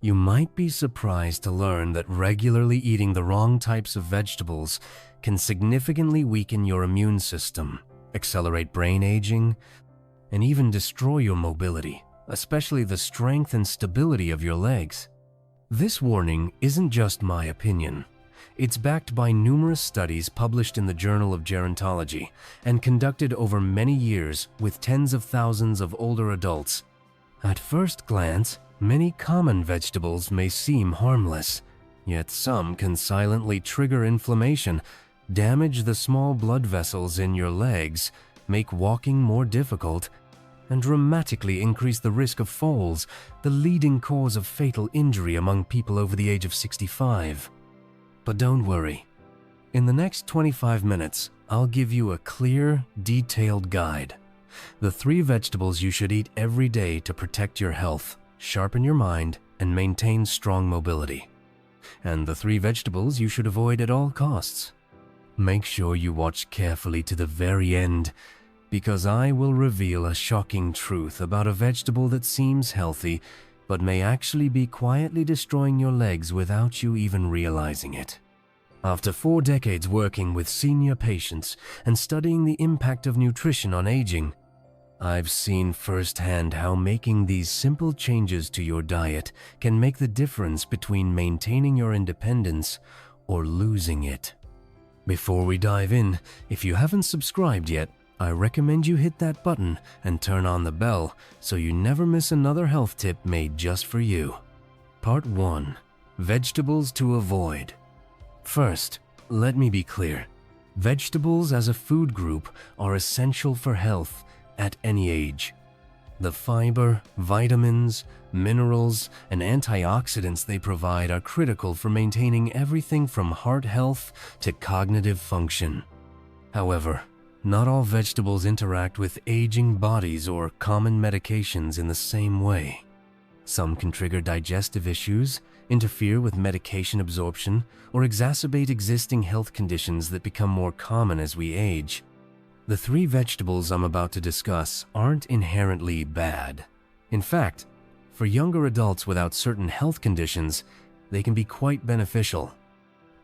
You might be surprised to learn that regularly eating the wrong types of vegetables can significantly weaken your immune system, accelerate brain aging, and even destroy your mobility, especially the strength and stability of your legs. This warning isn't just my opinion. It's backed by numerous studies published in the Journal of Gerontology and conducted over many years with tens of thousands of older adults. At first glance, many common vegetables may seem harmless, yet some can silently trigger inflammation, damage the small blood vessels in your legs, make walking more difficult, and dramatically increase the risk of falls, the leading cause of fatal injury among people over the age of 65. But don't worry. In the next 25 minutes, I'll give you a clear, detailed guide. The 3 vegetables you should eat every day to protect your health, sharpen your mind, and maintain strong mobility. And the 3 vegetables you should avoid at all costs. Make sure you watch carefully to the very end, because I will reveal a shocking truth about a vegetable that seems healthy, but may actually be quietly destroying your legs without you even realizing it. After 4 decades working with senior patients and studying the impact of nutrition on aging, I've seen firsthand how making these simple changes to your diet can make the difference between maintaining your independence or losing it. Before we dive in, if you haven't subscribed yet, I recommend you hit that button and turn on the bell so you never miss another health tip made just for you. Part 1. Vegetables to avoid. First, let me be clear. Vegetables as a food group are essential for health at any age. The fiber, vitamins, minerals, and antioxidants they provide are critical for maintaining everything from heart health to cognitive function. However, not all vegetables interact with aging bodies or common medications in the same way. Some can trigger digestive issues, interfere with medication absorption, or exacerbate existing health conditions that become more common as we age. The 3 vegetables I'm about to discuss aren't inherently bad. In fact, for younger adults without certain health conditions, they can be quite beneficial.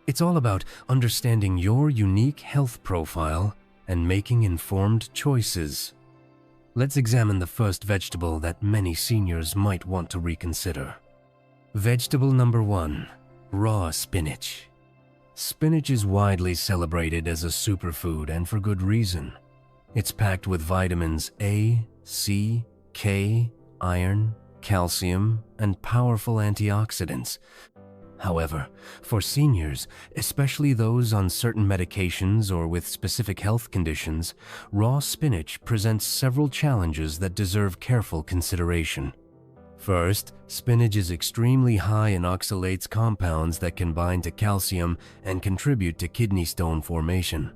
It's all about understanding your unique health profile and making informed choices. Let's examine the first vegetable that many seniors might want to reconsider. Vegetable number 1, raw spinach. Spinach is widely celebrated as a superfood, and for good reason. It's packed with vitamins A, C, K, iron, calcium, and powerful antioxidants. However, for seniors, especially those on certain medications or with specific health conditions, raw spinach presents several challenges that deserve careful consideration. First, spinach is extremely high in oxalates compounds that can bind to calcium and contribute to kidney stone formation.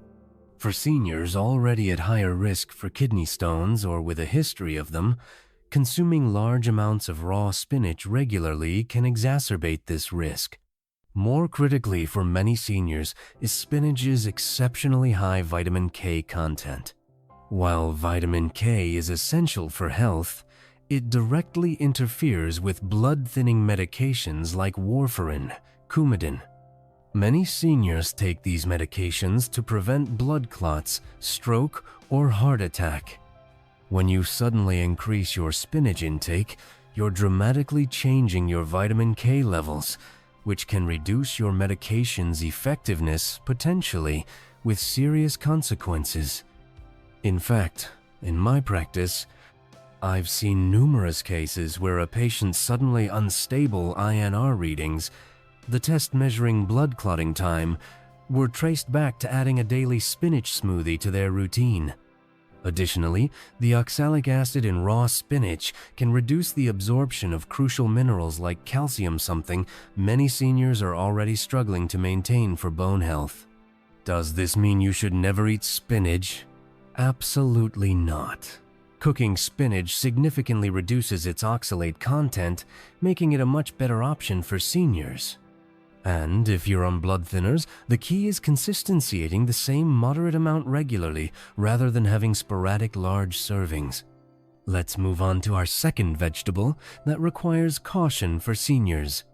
For seniors already at higher risk for kidney stones or with a history of them, consuming large amounts of raw spinach regularly can exacerbate this risk. More critically for many seniors is spinach's exceptionally high vitamin K content. While vitamin K is essential for health, it directly interferes with blood-thinning medications like warfarin, Coumadin. Many seniors take these medications to prevent blood clots, stroke, or heart attack. When you suddenly increase your spinach intake, you're dramatically changing your vitamin K levels, which can reduce your medication's effectiveness potentially with serious consequences. In fact, in my practice, I've seen numerous cases where a patient's suddenly unstable INR readings, the test measuring blood clotting time, were traced back to adding a daily spinach smoothie to their routine. Additionally, the oxalic acid in raw spinach can reduce the absorption of crucial minerals like calcium, something many seniors are already struggling to maintain for bone health. Does this mean you should never eat spinach? Absolutely not. Cooking spinach significantly reduces its oxalate content, making it a much better option for seniors. And if you're on blood thinners, the key is consistency, eating the same moderate amount regularly rather than having sporadic large servings. Let's move on to our second vegetable that requires caution for seniors.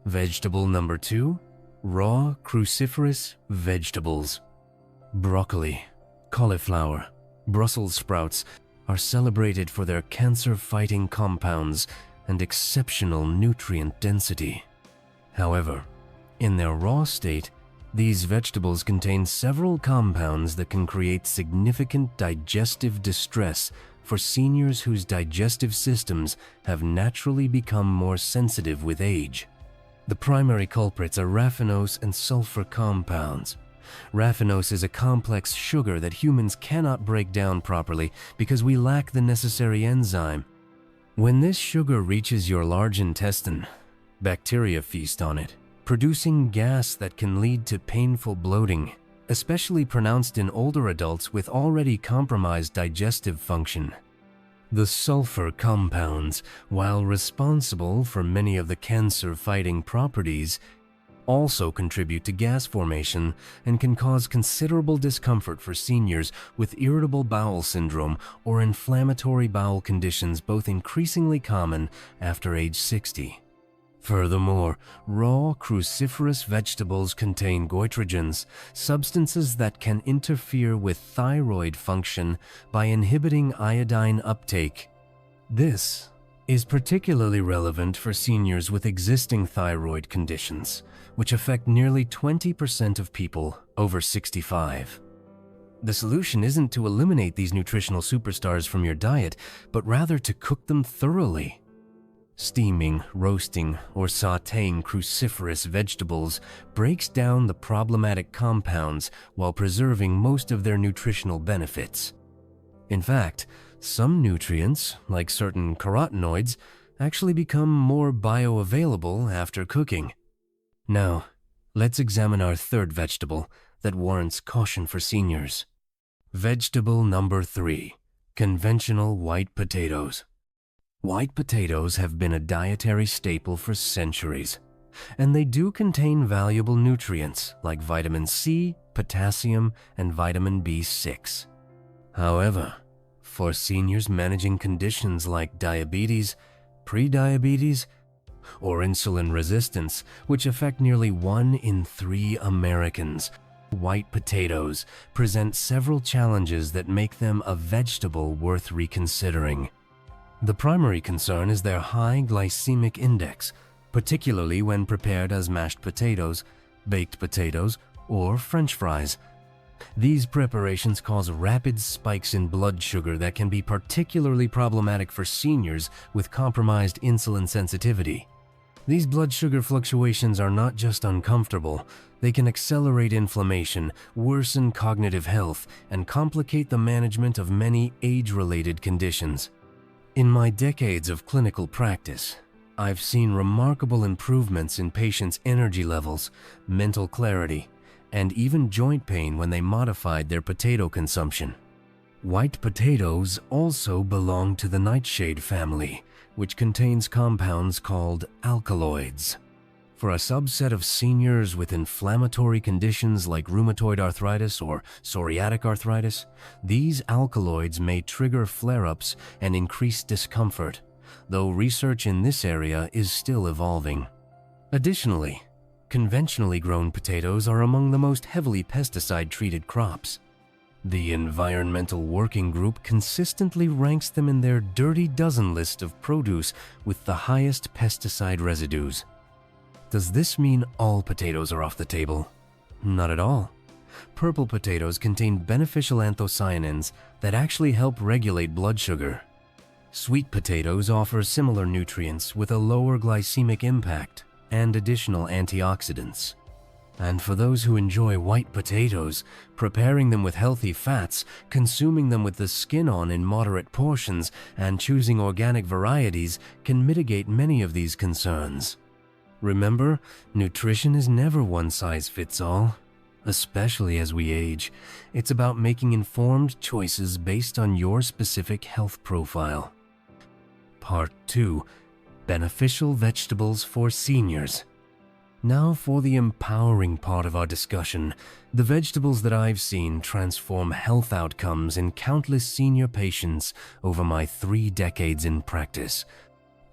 Vegetable number 2, raw cruciferous vegetables. Broccoli, cauliflower, Brussels sprouts are celebrated for their cancer-fighting compounds and exceptional nutrient density. However, in their raw state, these vegetables contain several compounds that can create significant digestive distress for seniors whose digestive systems have naturally become more sensitive with age. The primary culprits are raffinose and sulfur compounds. Raffinose is a complex sugar that humans cannot break down properly because we lack the necessary enzyme. When this sugar reaches your large intestine, bacteria feast on it, producing gas that can lead to painful bloating, especially pronounced in older adults with already compromised digestive function. The sulfur compounds, while responsible for many of the cancer-fighting properties, also contribute to gas formation and can cause considerable discomfort for seniors with irritable bowel syndrome or inflammatory bowel conditions, both increasingly common after age 60. Furthermore, raw cruciferous vegetables contain goitrogens, substances that can interfere with thyroid function by inhibiting iodine uptake. This is particularly relevant for seniors with existing thyroid conditions, which affect nearly 20% of people over 65. The solution isn't to eliminate these nutritional superstars from your diet, but rather to cook them thoroughly. Steaming, roasting, or sautéing cruciferous vegetables breaks down the problematic compounds while preserving most of their nutritional benefits. In fact, some nutrients, like certain carotenoids, actually become more bioavailable after cooking. Now, let's examine our third vegetable that warrants caution for seniors. Vegetable number 3, conventional white potatoes. White potatoes have been a dietary staple for centuries, and they do contain valuable nutrients like vitamin C, potassium, and vitamin B6. However, for seniors managing conditions like diabetes, prediabetes, or insulin resistance, which affect nearly 1 in 3 Americans, white potatoes present several challenges that make them a vegetable worth reconsidering. The primary concern is their high glycemic index, particularly when prepared as mashed potatoes, baked potatoes, or French fries. These preparations cause rapid spikes in blood sugar that can be particularly problematic for seniors with compromised insulin sensitivity. These blood sugar fluctuations are not just uncomfortable, they can accelerate inflammation, worsen cognitive health, and complicate the management of many age-related conditions. In my decades of clinical practice, I've seen remarkable improvements in patients' energy levels, mental clarity, and even joint pain when they modified their potato consumption. White potatoes also belong to the nightshade family, which contains compounds called alkaloids. For a subset of seniors with inflammatory conditions like rheumatoid arthritis or psoriatic arthritis, these alkaloids may trigger flare-ups and increase discomfort, though research in this area is still evolving. Additionally, conventionally grown potatoes are among the most heavily pesticide-treated crops. The Environmental Working Group consistently ranks them in their dirty dozen list of produce with the highest pesticide residues. Does this mean all potatoes are off the table? Not at all. Purple potatoes contain beneficial anthocyanins that actually help regulate blood sugar. Sweet potatoes offer similar nutrients with a lower glycemic impact and additional antioxidants. And for those who enjoy white potatoes, preparing them with healthy fats, consuming them with the skin on in moderate portions, and choosing organic varieties can mitigate many of these concerns. Remember, nutrition is never one size fits all. Especially as we age, it's about making informed choices based on your specific health profile. Part 2. Beneficial vegetables for seniors. Now for the empowering part of our discussion, the vegetables that I've seen transform health outcomes in countless senior patients over my 3 decades in practice.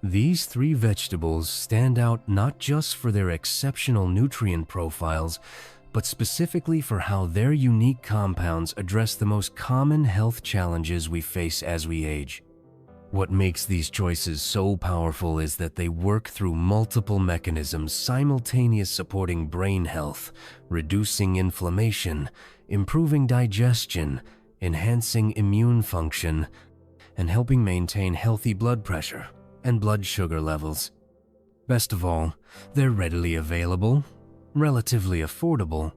These 3 vegetables stand out not just for their exceptional nutrient profiles, but specifically for how their unique compounds address the most common health challenges we face as we age. What makes these choices so powerful is that they work through multiple mechanisms simultaneously supporting brain health, reducing inflammation, improving digestion, enhancing immune function, and helping maintain healthy blood pressure and blood sugar levels. Best of all, they're readily available, relatively affordable,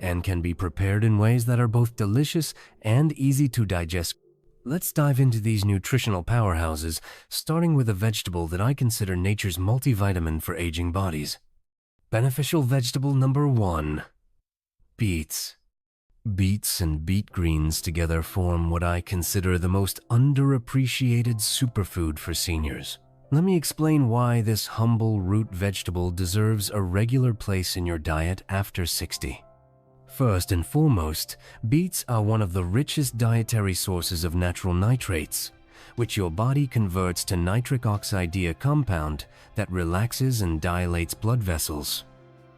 and can be prepared in ways that are both delicious and easy to digest. Let's dive into these nutritional powerhouses, starting with a vegetable that I consider nature's multivitamin for aging bodies. Beneficial vegetable number 1: beets. Beets and beet greens together form what I consider the most underappreciated superfood for seniors. Let me explain why this humble root vegetable deserves a regular place in your diet after 60. First and foremost, beets are one of the richest dietary sources of natural nitrates, which your body converts to nitric oxide compound that relaxes and dilates blood vessels.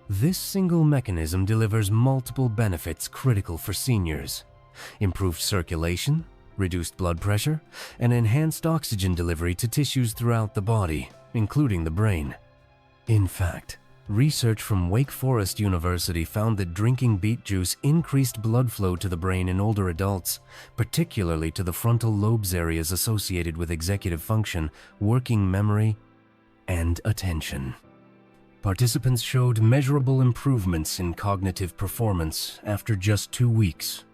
This single mechanism delivers multiple benefits critical for seniors: improved circulation, reduced blood pressure, and enhanced oxygen delivery to tissues throughout the body, including the brain. In fact, research from Wake Forest University found that drinking beet juice increased blood flow to the brain in older adults, particularly to the frontal lobes areas associated with executive function, working memory, and attention. Participants showed measurable improvements in cognitive performance after just 2 weeks.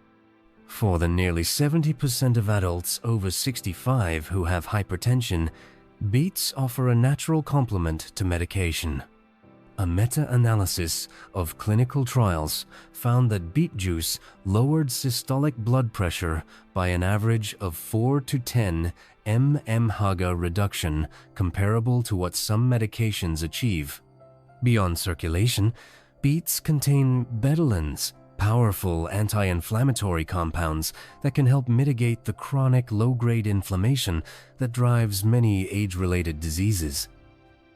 For the nearly 70% of adults over 65 who have hypertension, beets offer a natural complement to medication. A meta-analysis of clinical trials found that beet juice lowered systolic blood pressure by an average of 4 to 10 mmHg reduction, comparable to what some medications achieve. Beyond circulation, beets contain betalains, powerful anti-inflammatory compounds that can help mitigate the chronic low-grade inflammation that drives many age-related diseases.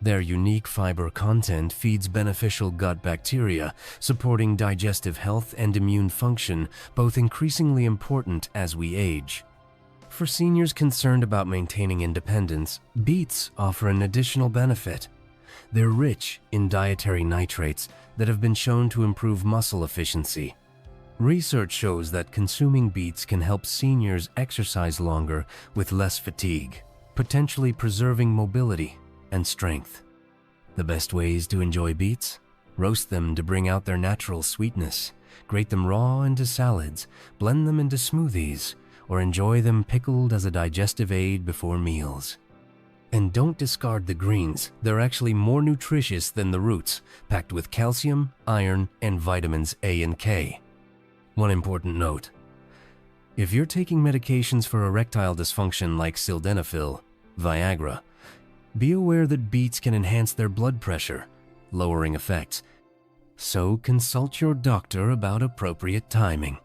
Their unique fiber content feeds beneficial gut bacteria, supporting digestive health and immune function, both increasingly important as we age. For seniors concerned about maintaining independence, beets offer an additional benefit. They're rich in dietary nitrates that have been shown to improve muscle efficiency. Research shows that consuming beets can help seniors exercise longer with less fatigue, potentially preserving mobility and strength. The best ways to enjoy beets: roast them to bring out their natural sweetness, grate them raw into salads, blend them into smoothies, or enjoy them pickled as a digestive aid before meals. And don't discard the greens. They're actually more nutritious than the roots, packed with calcium, iron, and vitamins A and K. One important note: if you're taking medications for erectile dysfunction like sildenafil, Viagra, be aware that beets can enhance their blood pressure, lowering effects. So consult your doctor about appropriate timing.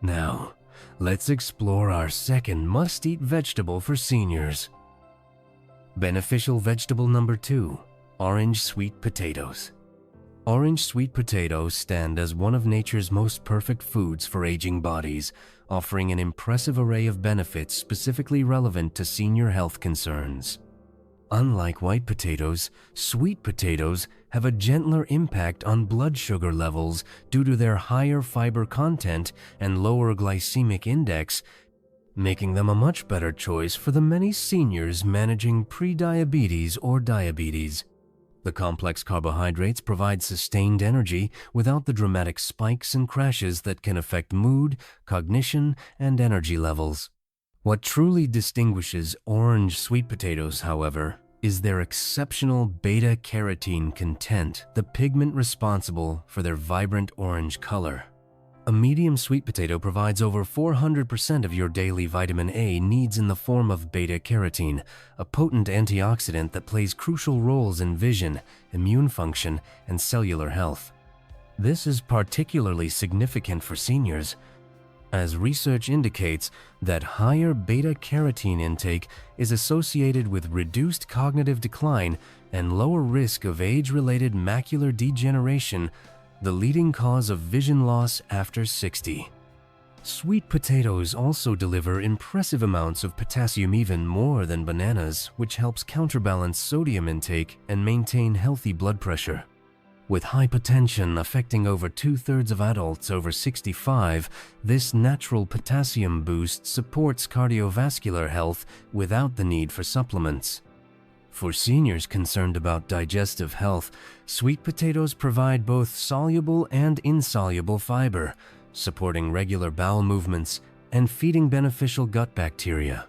Now, let's explore our second must-eat vegetable for seniors. Beneficial vegetable number 2: orange sweet potatoes. Orange sweet potatoes stand as one of nature's most perfect foods for aging bodies, offering an impressive array of benefits specifically relevant to senior health concerns. Unlike white potatoes, sweet potatoes have a gentler impact on blood sugar levels due to their higher fiber content and lower glycemic index, making them a much better choice for the many seniors managing prediabetes or diabetes. The complex carbohydrates provide sustained energy without the dramatic spikes and crashes that can affect mood, cognition, and energy levels. What truly distinguishes orange sweet potatoes, however, is their exceptional beta-carotene content, the pigment responsible for their vibrant orange color. A medium sweet potato provides over 400% of your daily vitamin A needs in the form of beta-carotene, a potent antioxidant that plays crucial roles in vision, immune function, and cellular health. This is particularly significant for seniors, as research indicates that higher beta-carotene intake is associated with reduced cognitive decline and lower risk of age-related macular degeneration, the leading cause of vision loss after 60. Sweet potatoes also deliver impressive amounts of potassium, even more than bananas, which helps counterbalance sodium intake and maintain healthy blood pressure. With hypertension affecting over 2/3 of adults over 65, this natural potassium boost supports cardiovascular health without the need for supplements. For seniors concerned about digestive health, sweet potatoes provide both soluble and insoluble fiber, supporting regular bowel movements and feeding beneficial gut bacteria.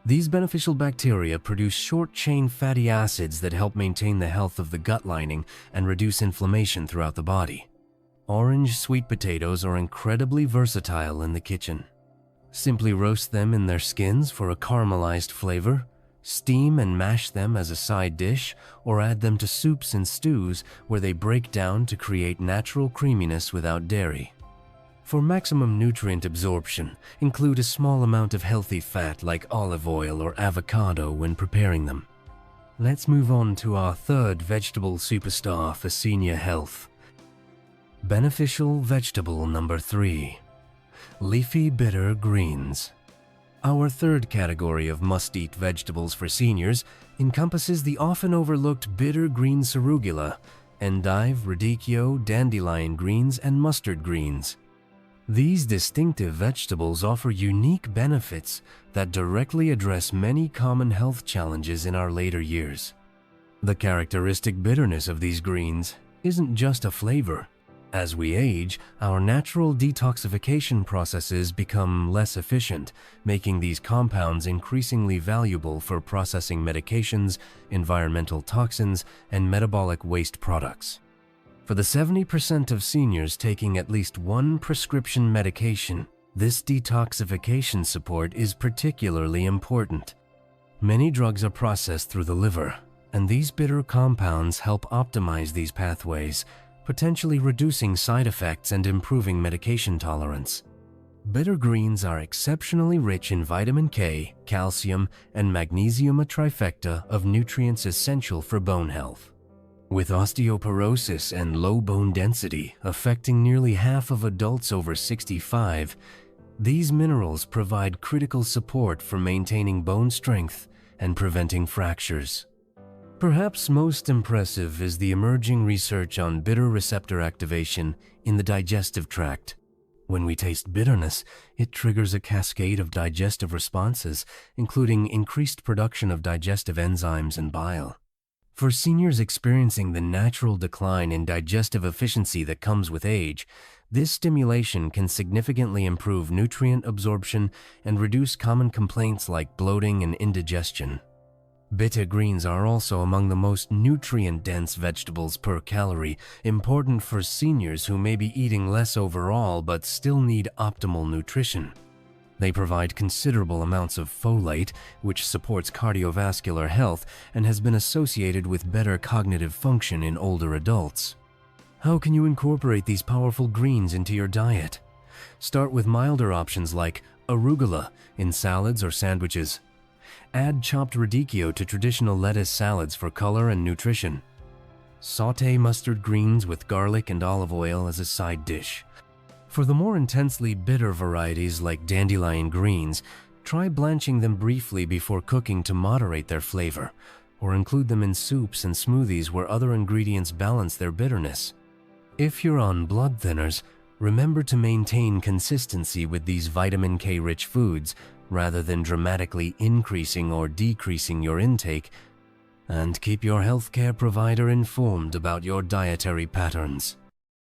These beneficial bacteria produce short-chain fatty acids that help maintain the health of the gut lining and reduce inflammation throughout the body. Orange sweet potatoes are incredibly versatile in the kitchen. Simply roast them in their skins for a caramelized flavor, steam and mash them as a side dish, or add them to soups and stews where they break down to create natural creaminess without dairy. For maximum nutrient absorption, include a small amount of healthy fat like olive oil or avocado when preparing them. Let's move on to our third vegetable superstar for senior health. Beneficial vegetable number 3. Leafy bitter greens. Our third category of must-eat vegetables for seniors encompasses the often overlooked bitter green cerugula, endive, radicchio, dandelion greens, and mustard greens. These distinctive vegetables offer unique benefits that directly address many common health challenges in our later years. The characteristic bitterness of these greens isn't just a flavor. As we age, our natural detoxification processes become less efficient, making these compounds increasingly valuable for processing medications, environmental toxins, and metabolic waste products. For the 70% of seniors taking at least one prescription medication, this detoxification support is particularly important. Many drugs are processed through the liver, and these bitter compounds help optimize these pathways, potentially reducing side effects and improving medication tolerance. Bitter greens are exceptionally rich in vitamin K, calcium, and magnesium, a trifecta of nutrients essential for bone health. With osteoporosis and low bone density affecting nearly half of adults over 65, these minerals provide critical support for maintaining bone strength and preventing fractures. Perhaps most impressive is the emerging research on bitter receptor activation in the digestive tract. When we taste bitterness, it triggers a cascade of digestive responses, including increased production of digestive enzymes and bile. For seniors experiencing the natural decline in digestive efficiency that comes with age, this stimulation can significantly improve nutrient absorption and reduce common complaints like bloating and indigestion. Bitter greens are also among the most nutrient-dense vegetables per calorie, important for seniors who may be eating less overall but still need optimal nutrition. They provide considerable amounts of folate, which supports cardiovascular health and has been associated with better cognitive function in older adults. How can you incorporate these powerful greens into your diet? Start with milder options like arugula in salads or sandwiches. Add chopped radicchio to traditional lettuce salads for color and nutrition. Sauté mustard greens with garlic and olive oil as a side dish. For the more intensely bitter varieties like dandelion greens, try blanching them briefly before cooking to moderate their flavor, or include them in soups and smoothies where other ingredients balance their bitterness. If you're on blood thinners, remember to maintain consistency with these vitamin K-rich foods rather than dramatically increasing or decreasing your intake, and keep your healthcare provider informed about your dietary patterns.